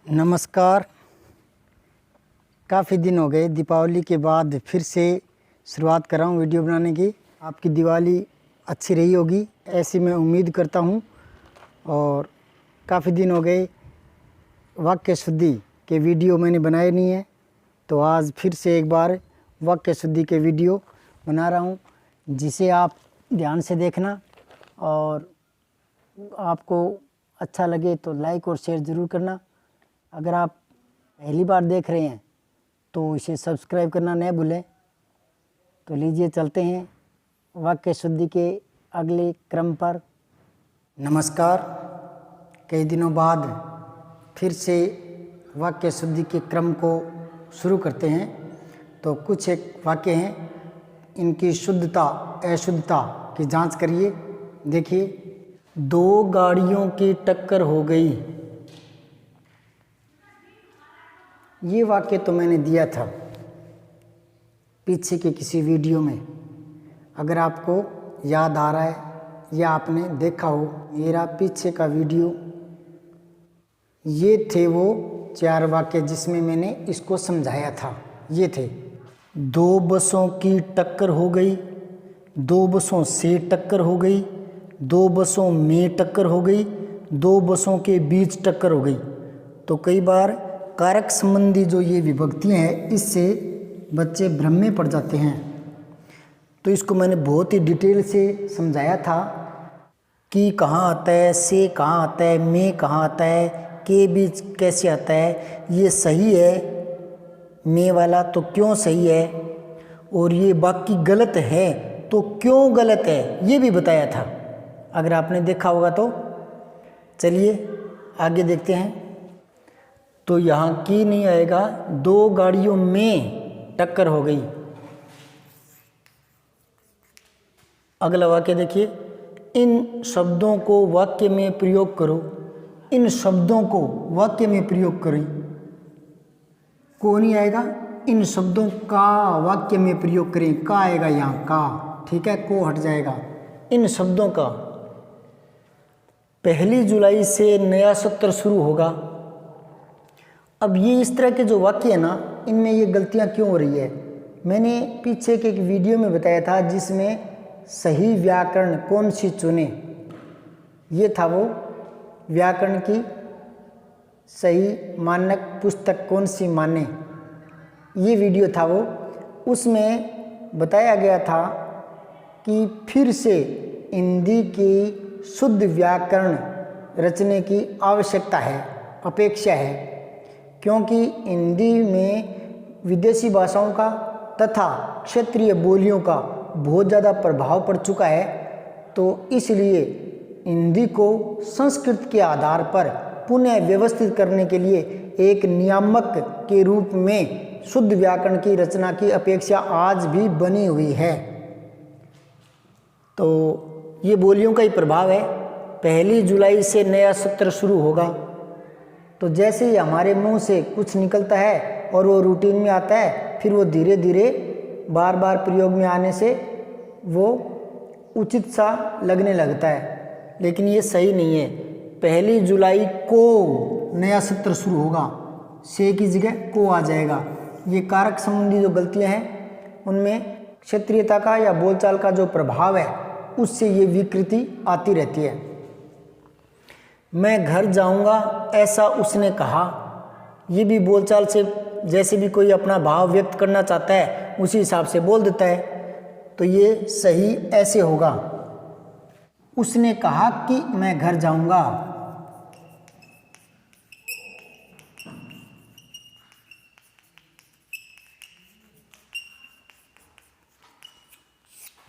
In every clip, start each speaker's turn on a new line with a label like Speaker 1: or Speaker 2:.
Speaker 1: नमस्कार। काफ़ी दिन हो गए, दीपावली के बाद फिर से शुरुआत कर रहा हूँ वीडियो बनाने की। आपकी दिवाली अच्छी रही होगी ऐसी मैं उम्मीद करता हूँ। और काफ़ी दिन हो गए वाक्य शुद्धि के वीडियो मैंने बनाए नहीं है, तो आज फिर से एक बार वाक्य शुद्धि के वीडियो बना रहा हूँ, जिसे आप ध्यान से देखना और आपको अच्छा लगे तो लाइक और शेयर ज़रूर करना। अगर आप पहली बार देख रहे हैं तो इसे सब्सक्राइब करना न भूलें। तो लीजिए चलते हैं वाक्य शुद्धि के अगले क्रम पर। नमस्कार। कई दिनों बाद फिर से वाक्य शुद्धि के क्रम को शुरू करते हैं। तो कुछ एक वाक्य हैं, इनकी शुद्धता अशुद्धता की जांच करिए। देखिए, दो गाड़ियों की टक्कर हो गई। ये वाक्य तो मैंने दिया था पीछे के किसी वीडियो में। अगर आपको याद आ रहा है या आपने देखा हो मेरा पीछे का वीडियो, ये थे वो 4 वाक्य जिसमें मैंने इसको समझाया था। ये थे, दो बसों की टक्कर हो गई, दो बसों से टक्कर हो गई, दो बसों में टक्कर हो गई, दो बसों के बीच टक्कर हो गई। तो कई बार कारक संबंधी जो ये विभक्तियाँ हैं, इससे बच्चे भ्रम में पड़ जाते हैं। तो इसको मैंने बहुत ही डिटेल से समझाया था कि कहाँ आता है, से कहाँ आता है, में कहाँ आता है, के बीच कैसे आता है, ये सही है में वाला तो क्यों सही है, और ये बाकी गलत है तो क्यों गलत है, ये भी बताया था। अगर आपने देखा होगा तो चलिए आगे देखते हैं। तो यहाँ की नहीं आएगा, दो गाड़ियों में टक्कर हो गई। अगला वाक्य देखिए, इन शब्दों को वाक्य में प्रयोग करो। इन शब्दों को वाक्य में प्रयोग करें। को नहीं आएगा, इन शब्दों का वाक्य में प्रयोग करें। का आएगा यहाँ का, ठीक है, को हट जाएगा। इन शब्दों का 1 जुलाई से नया सत्र शुरू होगा। अब ये इस तरह के जो वाक्य है ना, इनमें ये गलतियाँ क्यों हो रही है, मैंने पीछे के एक वीडियो में बताया था जिसमें सही व्याकरण कौन सी चुने। ये था वो व्याकरण की सही मानक पुस्तक कौन सी माने, ये वीडियो था वो। उसमें बताया गया था कि फिर से हिंदी की शुद्ध व्याकरण रचने की आवश्यकता है, अपेक्षा है, क्योंकि हिंदी में विदेशी भाषाओं का तथा क्षेत्रीय बोलियों का बहुत ज़्यादा प्रभाव पड़ चुका है। तो इसलिए हिंदी को संस्कृत के आधार पर पुनः व्यवस्थित करने के लिए एक नियामक के रूप में शुद्ध व्याकरण की रचना की अपेक्षा आज भी बनी हुई है। तो ये बोलियों का ही प्रभाव है। 1 जुलाई से नया सत्र शुरू होगा। तो जैसे ही हमारे मुंह से कुछ निकलता है और वो रूटीन में आता है, फिर वो धीरे धीरे बार बार प्रयोग में आने से वो उचित सा लगने लगता है, लेकिन ये सही नहीं है। 1 जुलाई को नया सत्र शुरू होगा, से की जगह को आ जाएगा। ये कारक संबंधी जो गलतियां हैं उनमें क्षेत्रीयता का या बोलचाल का जो प्रभाव है उससे ये विकृति आती रहती है। मैं घर जाऊंगा ऐसा उसने कहा, ये भी बोलचाल से जैसे भी कोई अपना भाव व्यक्त करना चाहता है उसी हिसाब से बोल देता है। तो ये सही ऐसे होगा, उसने कहा कि मैं घर जाऊंगा।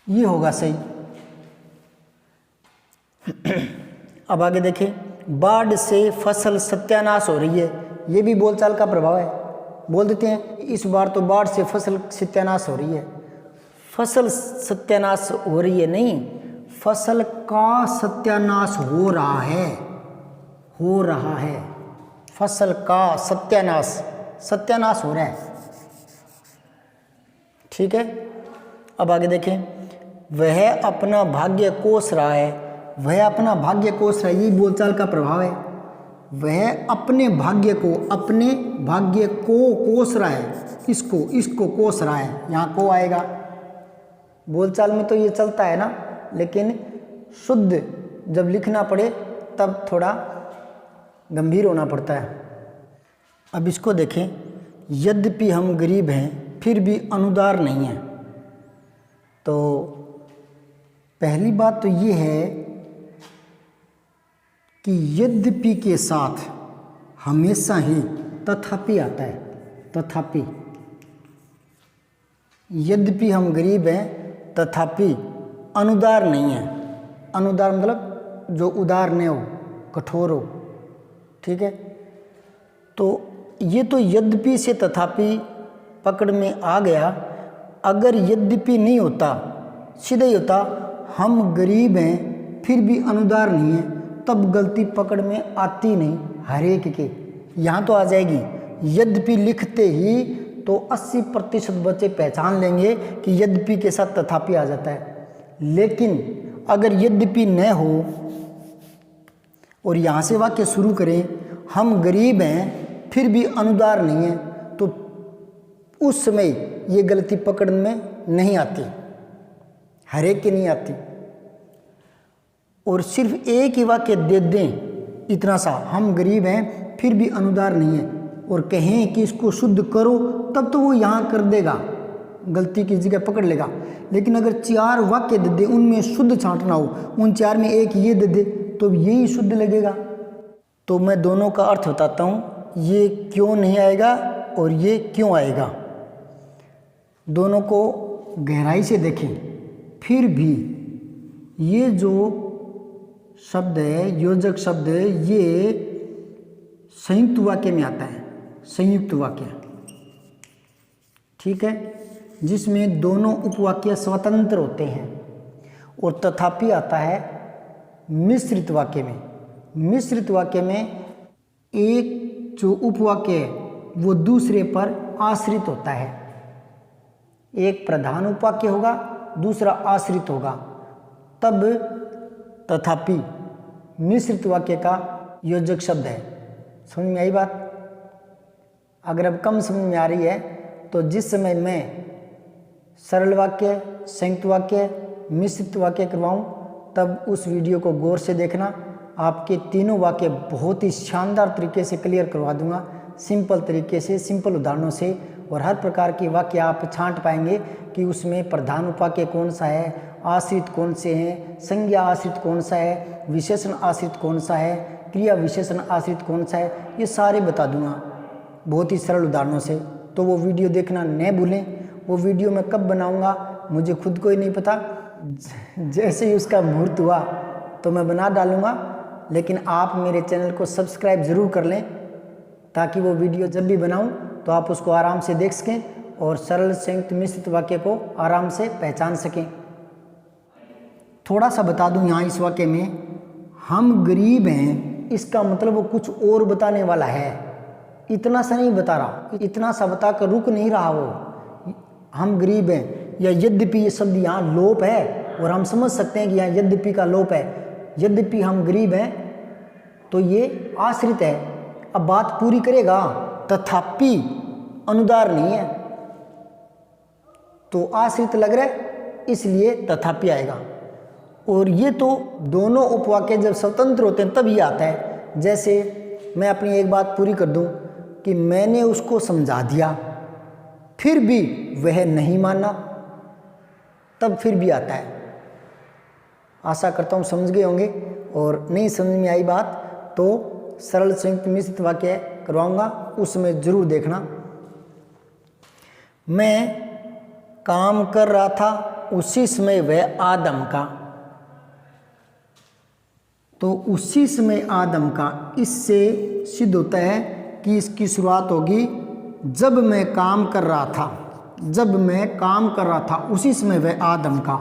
Speaker 1: ये होगा सही। अब आगे देखें, बाढ़ से फसल सत्यानाश हो रही है, ये भी बोलचाल का प्रभाव है। बोल देते हैं इस बार तो बाढ़ से फसल सत्यानाश हो रही है। फसल सत्यानाश हो रही है नहीं, फसल का सत्यानाश हो रहा है, हो रहा है। फसल का सत्यानाश, सत्यानाश हो रहा है, ठीक है। अब आगे देखें, वह अपना भाग्य कोस रहा है। वह अपना भाग्य कोस रहा है, ये बोलचाल का प्रभाव है। वह अपने भाग्य को कोस रहा है। इसको कोस रहा है, यहाँ को आएगा। बोलचाल में तो ये चलता है ना, लेकिन शुद्ध जब लिखना पड़े तब थोड़ा गंभीर होना पड़ता है। अब इसको देखें, यद्यपि हम गरीब हैं फिर भी अनुदार नहीं हैं। तो पहली बात तो ये है कि यद्यपि के साथ हमेशा ही तथापि आता है। तथापि, यद्यपि हम गरीब हैं तथापि अनुदार नहीं है। अनुदार मतलब जो उदार न हो, कठोर हो, ठीक है। तो ये तो यद्यपि से तथापि पकड़ में आ गया। अगर यद्यपि नहीं होता, सीधा ही होता हम गरीब हैं फिर भी अनुदार नहीं है, तब गलती पकड़ में आती नहीं हर एक के। यहाँ तो आ जाएगी, यद्यपि लिखते ही तो 80% बच्चे पहचान लेंगे कि यद्यपि के साथ तथापि आ जाता है। लेकिन अगर यद्यपि न हो और यहाँ से वाक्य शुरू करें, हम गरीब हैं फिर भी अनुदार नहीं है, तो उस समय ये गलती पकड़ में नहीं आती, हर एक की नहीं आती। और सिर्फ एक ही वाक्य दे दें इतना सा, हम गरीब हैं फिर भी अनुदार नहीं है, और कहें कि इसको शुद्ध करो, तब तो वो यहाँ कर देगा, गलती की जगह पकड़ लेगा। लेकिन अगर 4 वाक्य दे दे, उनमें शुद्ध छांटना हो, उन 4 में एक ये दे दे, तो यही शुद्ध लगेगा। तो मैं दोनों का अर्थ बताता हूँ, ये क्यों नहीं आएगा और ये क्यों आएगा। दोनों को गहराई से देखें। फिर भी ये जो शब्द है, योजक शब्द है, ये संयुक्त वाक्य में आता है। संयुक्त वाक्य, ठीक है, जिसमें दोनों उपवाक्य स्वतंत्र होते हैं। और तथापि आता है मिश्रित वाक्य में। मिश्रित वाक्य में एक जो उपवाक्य है वो दूसरे पर आश्रित होता है। एक प्रधान उपवाक्य होगा, दूसरा आश्रित होगा, तब तथापि मिश्रित वाक्य का योजक शब्द है। समझ में आई बात? अगर अब कम समझ में आ रही है तो जिस समय मैं सरल वाक्य, संयुक्त वाक्य, मिश्रित वाक्य करवाऊं, तब उस वीडियो को गौर से देखना। आपके तीनों वाक्य बहुत ही शानदार तरीके से क्लियर करवा दूंगा, सिंपल तरीके से, सिंपल उदाहरणों से। और हर प्रकार के वाक्य आप छांट पाएंगे कि उसमें प्रधान उपवाक्य कौन सा है, आश्रित कौन से हैं, संज्ञा आश्रित कौन सा है, विशेषण आश्रित कौन सा है, क्रिया विशेषण आश्रित कौन सा है, ये सारे बता दूंगा बहुत ही सरल उदाहरणों से। तो वो वीडियो देखना न भूलें। वो वीडियो मैं कब बनाऊंगा मुझे खुद को ही नहीं पता, जैसे ही उसका मुहूर्त हुआ तो मैं बना डालूंगा। लेकिन आप मेरे चैनल को सब्सक्राइब ज़रूर कर लें, ताकि वो वीडियो जब भी बनाऊं तो आप उसको आराम से देख सकें और सरल, संयुक्त, मिश्रित वाक्य को आराम से पहचान सकें। थोड़ा सा बता दूं यहाँ इस वाक्य में, हम गरीब हैं, इसका मतलब वो कुछ और बताने वाला है। इतना सा नहीं बता रहा, इतना सा बता कर रुक नहीं रहा वो। हम गरीब हैं या यद्यपि, ये शब्द यहाँ लोप है और हम समझ सकते हैं कि यहाँ यद्यपि का लोप है। यद्यपि हम गरीब हैं तो ये आश्रित है। अब बात पूरी करेगा, तथापि अनुदार नहीं है, तो आश्रित लग रहा है, इसलिए तथापि आएगा। और ये तो दोनों उपवाक्य जब स्वतंत्र होते हैं तब ये आता है। जैसे मैं अपनी एक बात पूरी कर दूं कि मैंने उसको समझा दिया फिर भी वह नहीं माना, तब फिर भी आता है। आशा करता हूँ समझ गए होंगे। और नहीं समझ में आई बात तो सरल, संयुक्त, मिश्रित वाक्य करवाऊंगा, उसमें जरूर देखना। मैं काम कर रहा था, उसी समय वह आदम का, तो उसी समय आदम का, इससे सिद्ध होता है कि इसकी शुरुआत होगी जब मैं काम कर रहा था। जब मैं काम कर रहा था उसी समय वह आदम का,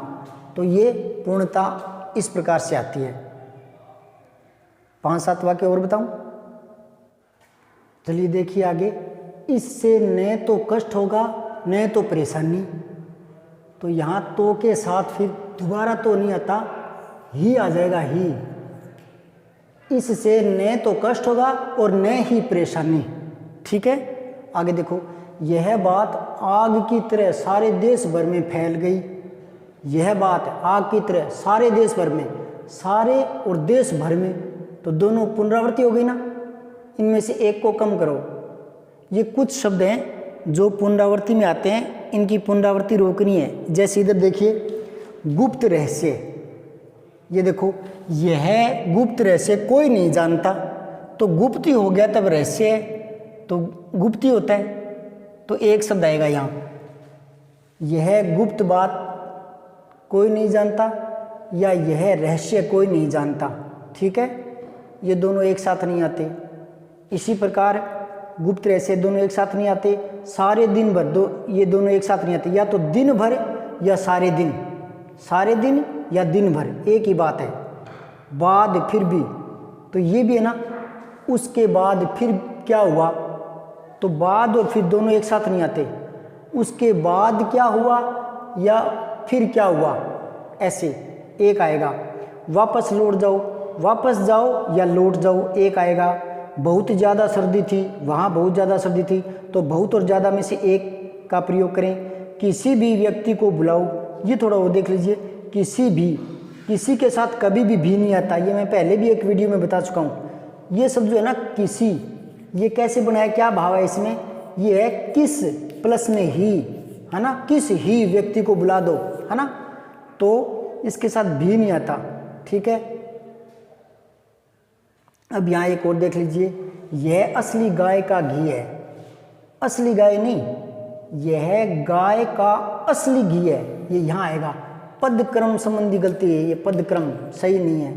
Speaker 1: तो ये पूर्णता इस प्रकार से आती है। 5-7 वाक्य और बताऊं? चलिए देखिए आगे। इससे न तो कष्ट होगा न तो परेशानी, तो यहाँ तो के साथ फिर दोबारा तो नहीं आता, ही आ जाएगा। ही इससे न तो कष्ट होगा और न ही परेशानी। ठीक है, आगे देखो, यह बात आग की तरह सारे देश भर में फैल गई। यह बात आग की तरह सारे देश भर में, सारे और देश भर में, तो दोनों पुनरावृत्ति हो गई ना। इनमें से एक को कम करो। ये कुछ शब्द हैं जो पुनरावृत्ति में आते हैं, इनकी पुनरावृत्ति रोकनी है। जैसे इधर देखिए, गुप्त रहस्य, ये देखो, यह गुप्त रहस्य कोई नहीं जानता, तो गुप्त ही हो गया तब रहस्य है, तो गुप्त ही होता है। तो एक शब्द आएगा यहाँ, यह गुप्त बात कोई नहीं जानता या यह रहस्य कोई नहीं जानता। ठीक है, ये दोनों एक साथ नहीं आते। इसी प्रकार गुप्त रहस्य दोनों एक साथ नहीं आते। सारे दिन भर ये दोनों एक साथ नहीं आते, या तो दिन भर या सारे दिन, सारे दिन या दिन भर, एक ही बात है। बाद फिर भी, तो ये भी है ना, उसके बाद फिर क्या हुआ, तो बाद और फिर दोनों एक साथ नहीं आते। उसके बाद क्या हुआ या फिर क्या हुआ, ऐसे एक आएगा। वापस लौट जाओ, वापस जाओ या लौट जाओ, एक आएगा। बहुत ज़्यादा सर्दी थी, वहाँ बहुत ज़्यादा सर्दी थी, तो बहुत और ज़्यादा में से एक का प्रयोग करें। किसी भी व्यक्ति को बुलाओ, ये थोड़ा वो देख लीजिए, किसी भी, किसी के साथ कभी भी नहीं आता। ये मैं पहले भी एक वीडियो में बता चुका हूँ। ये सब जो है ना, किसी, ये कैसे बनाया, क्या भाव है इसमें, ये है किस प्लस में ही, है ना, किस ही व्यक्ति को बुला दो, है ना, तो इसके साथ भी नहीं आता। ठीक है, अब यहाँ एक और देख लीजिए, यह असली गाय का घी है। असली गाय नहीं, यह गाय का असली घी है, ये यहाँ आएगा। पद क्रम संबंधी गलती है, ये पद क्रम सही नहीं है।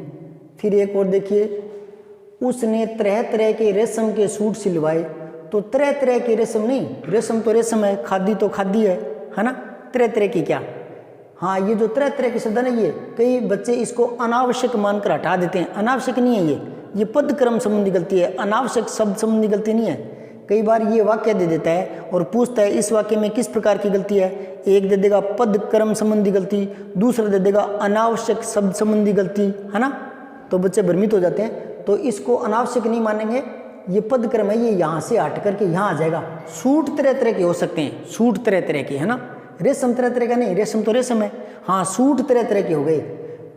Speaker 1: फिर एक और देखिए, उसने तरह तरह के रेशम के सूट सिलवाए, तो तरह तरह के रेशम नहीं, रेशम तो रेशम है, खादी तो खादी है ना, तरह तरह की क्या। हाँ, ये जो तरह तरह के शब्द है ना, ये कई बच्चे इसको अनावश्यक मानकर हटा देते हैं। अनावश्यक नहीं है ये पद क्रम संबंधी गलती है, अनावश्यक शब्द संबंधी गलती नहीं है। कई बार ये वाक्य दे देता है और पूछता है इस वाक्य में किस प्रकार की गलती है। एक दे देगा पद क्रम संबंधी गलती, दूसरा दे देगा अनावश्यक शब्द संबंधी गलती, है ना, तो बच्चे भ्रमित हो जाते हैं। तो इसको अनावश्यक नहीं मानेंगे, ये पद क्रम है, ये यहाँ से हट करके यहाँ आ जाएगा। सूट तरह तरह के हो सकते हैं, सूट तरह तरह के, है ना, रेशम तरह तरह का नहीं, रेशम तो रेशम है। हाँ, सूट तरह तरह के हो गए,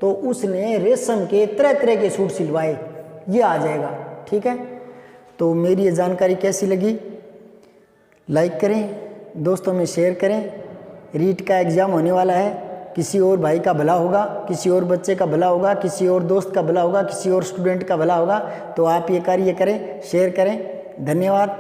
Speaker 1: तो उसने रेशम के तरह तरह के सूट सिलवाए, ये आ जाएगा। ठीक है, तो मेरी ये जानकारी कैसी लगी, लाइक करें, दोस्तों में शेयर करें। रीट का एग्ज़ाम होने वाला है, किसी और भाई का भला होगा, किसी और बच्चे का भला होगा, किसी और दोस्त का भला होगा, किसी और स्टूडेंट का भला होगा, तो आप ये कार्य करें, शेयर करें। धन्यवाद।